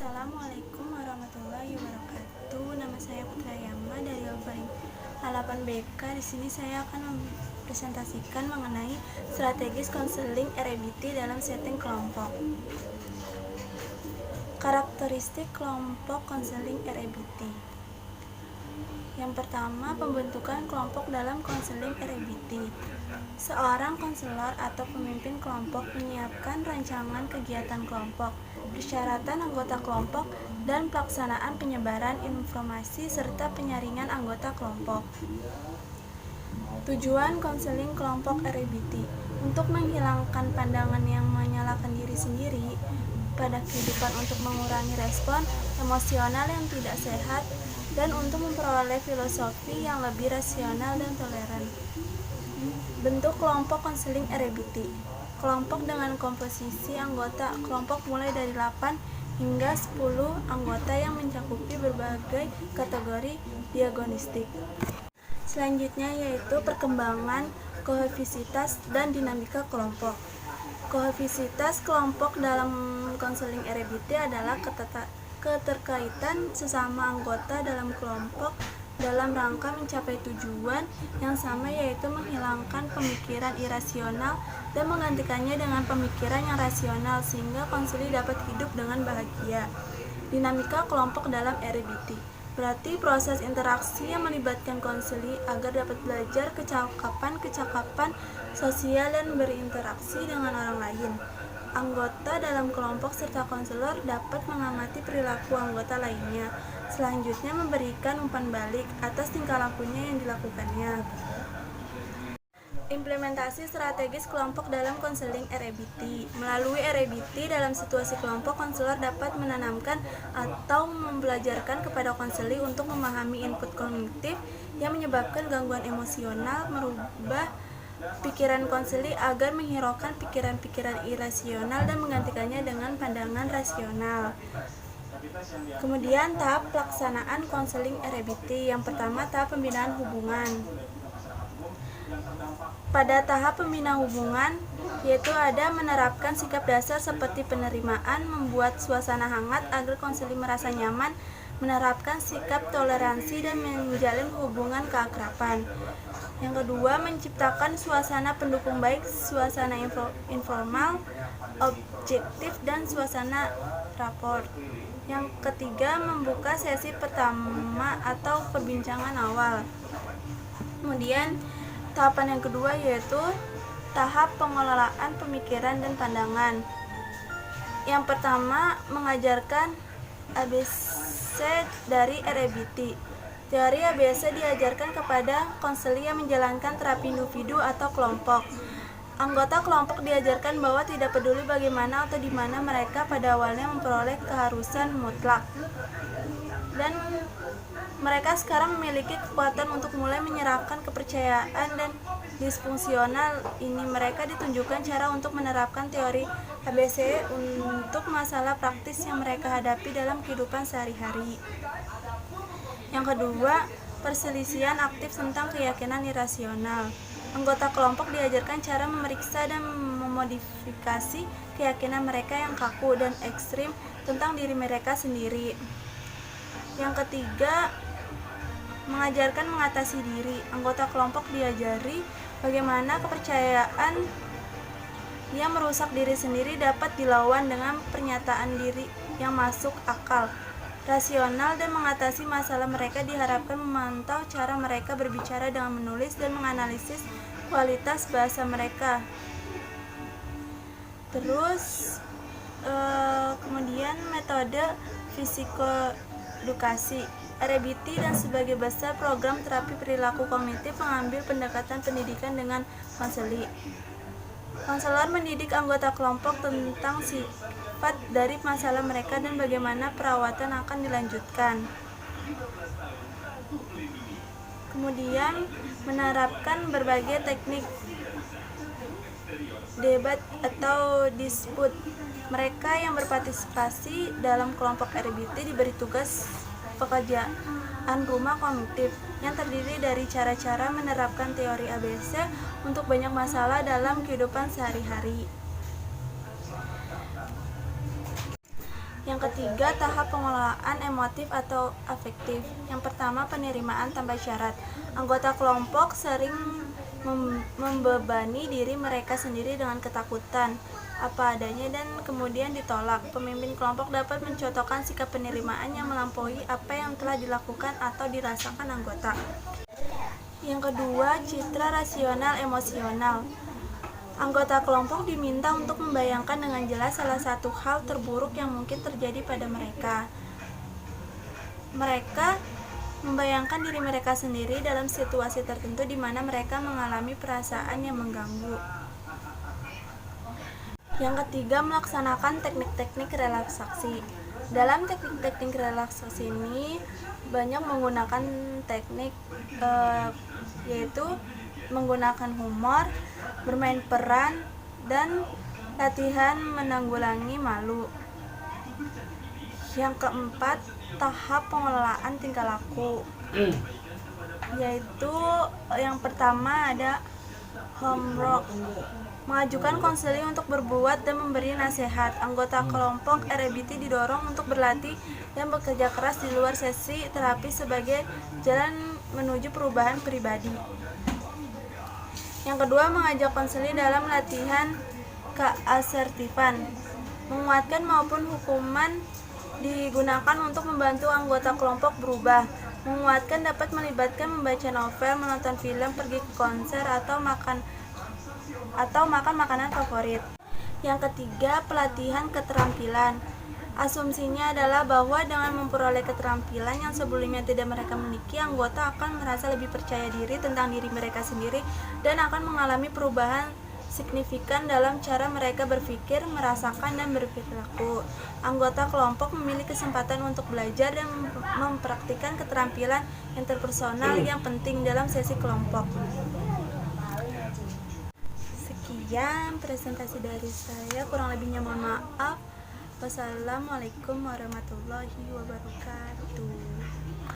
Assalamualaikum warahmatullahi wabarakatuh. Nama saya Putra Yama dari Offering 8BK. Di sini saya akan mempresentasikan mengenai strategis konseling REBT dalam setting kelompok. Karakteristik kelompok konseling REBT. Yang pertama, pembentukan kelompok dalam konseling REBT. Seorang konselor atau pemimpin kelompok menyiapkan rancangan kegiatan kelompok, persyaratan anggota kelompok, dan pelaksanaan penyebaran informasi serta penyaringan anggota kelompok. Tujuan konseling kelompok REBT untuk menghilangkan pandangan yang menyalahkan diri sendiri pada kehidupan untuk mengurangi respon emosional yang tidak sehat dan untuk memperoleh filosofi yang lebih rasional dan toleran. Bentuk kelompok konseling REBT. Kelompok dengan komposisi anggota kelompok mulai dari 8 hingga 10 anggota yang mencakupi berbagai kategori diagnostik. Selanjutnya yaitu perkembangan kohesivitas dan dinamika kelompok. Kohesivitas kelompok dalam konseling REBT adalah keterkaitan sesama anggota dalam kelompok dalam rangka mencapai tujuan yang sama, yaitu menghilangkan pemikiran irasional dan menggantikannya dengan pemikiran yang rasional sehingga konseli dapat hidup dengan bahagia. Dinamika kelompok dalam REBT berarti proses interaksi yang melibatkan konseli agar dapat belajar kecakapan sosial dan berinteraksi dengan orang lain. Anggota dalam kelompok serta konselor dapat mengamati perilaku anggota lainnya, selanjutnya memberikan umpan balik atas tingkah lakunya yang dilakukannya. Implementasi strategis kelompok dalam konseling REBT. Melalui REBT dalam situasi kelompok, konselor dapat menanamkan atau membelajarkan kepada konseli untuk memahami input kognitif yang menyebabkan gangguan emosional, merubah pikiran konseli agar menghiraukan pikiran-pikiran irasional dan menggantikannya dengan pandangan rasional. Kemudian tahap pelaksanaan konseling REBT. Yang pertama, tahap pembinaan hubungan. Pada tahap pembinaan hubungan, yaitu ada menerapkan sikap dasar seperti penerimaan, membuat suasana hangat agar konseli merasa nyaman, menerapkan sikap toleransi dan menjalin hubungan keakraban. Yang kedua, menciptakan suasana pendukung baik, suasana informal, objektif, dan suasana raport. Yang ketiga, membuka sesi pertama atau perbincangan awal. Kemudian tahapan yang kedua yaitu tahap pengelolaan pemikiran dan pandangan. Yang pertama, mengajarkan ABC dari REBT. Teori ABC diajarkan kepada konseli yang menjalankan terapi individu atau kelompok. Anggota kelompok diajarkan bahwa tidak peduli bagaimana atau di mana mereka pada awalnya memperoleh keharusan mutlak, dan mereka sekarang memiliki kekuatan untuk mulai menyerahkan kepercayaan dan disfungsional ini. Mereka ditunjukkan cara untuk menerapkan teori ABC untuk masalah praktis yang mereka hadapi dalam kehidupan sehari-hari. Yang kedua, perselisihan aktif tentang keyakinan irasional. Anggota kelompok diajarkan cara memeriksa dan memodifikasi keyakinan mereka yang kaku dan ekstrim tentang diri mereka sendiri. Yang ketiga, mengajarkan mengatasi diri. Anggota kelompok diajari bagaimana kepercayaan yang merusak diri sendiri dapat dilawan dengan pernyataan diri yang masuk akal, rasional, dan mengatasi masalah. Mereka diharapkan memantau cara mereka berbicara dengan menulis dan menganalisis kualitas bahasa mereka. Terus kemudian metode psikoedukasi. REBT dan sebagai besar program terapi perilaku kognitif mengambil pendekatan pendidikan dengan konseli. Konselor mendidik anggota kelompok tentang sifat dari masalah mereka dan bagaimana perawatan akan dilanjutkan. Kemudian menerapkan berbagai teknik debat atau disput. Mereka yang berpartisipasi dalam kelompok REBT diberi tugas pekerjaan rumah kognitif yang terdiri dari cara-cara menerapkan teori ABC untuk banyak masalah dalam kehidupan sehari-hari. Yang ketiga, tahap pengelolaan emotif atau afektif. Yang pertama, penerimaan tanpa syarat. Anggota kelompok sering membebani diri mereka sendiri dengan ketakutan apa adanya dan kemudian ditolak. Pemimpin kelompok dapat mencontohkan sikap penerimaan yang melampaui apa yang telah dilakukan atau dirasakan anggota. Yang kedua, citra rasional emosional. Anggota kelompok diminta untuk membayangkan dengan jelas salah satu hal terburuk yang mungkin terjadi pada mereka. Mereka membayangkan diri mereka sendiri dalam situasi tertentu di mana mereka mengalami perasaan yang mengganggu. Yang ketiga, melaksanakan teknik-teknik relaksasi. Dalam teknik-teknik relaksasi ini banyak menggunakan teknik yaitu menggunakan humor, bermain peran, dan latihan menanggulangi malu. Yang keempat, tahap pengelolaan tingkah laku, yaitu yang pertama ada homework, mengajukan konseling untuk berbuat dan memberi nasihat. Anggota kelompok REBT didorong untuk berlatih dan bekerja keras di luar sesi terapi sebagai jalan menuju perubahan pribadi. Yang kedua, mengajak konseling dalam latihan keasertifan. Menguatkan maupun hukuman digunakan untuk membantu anggota kelompok berubah. Menguatkan dapat melibatkan membaca novel, menonton film, pergi ke konser, atau makan makanan favorit. Yang ketiga, pelatihan keterampilan. Asumsinya adalah bahwa dengan memperoleh keterampilan yang sebelumnya tidak mereka miliki, anggota akan merasa lebih percaya diri tentang diri mereka sendiri dan akan mengalami perubahan signifikan dalam cara mereka berpikir, merasakan, dan berperilaku. Anggota kelompok memiliki kesempatan untuk belajar dan mempraktikkan keterampilan interpersonal yang penting dalam sesi kelompok. Sekian presentasi dari saya, kurang lebihnya mohon maaf. Wassalamualaikum warahmatullahi wabarakatuh.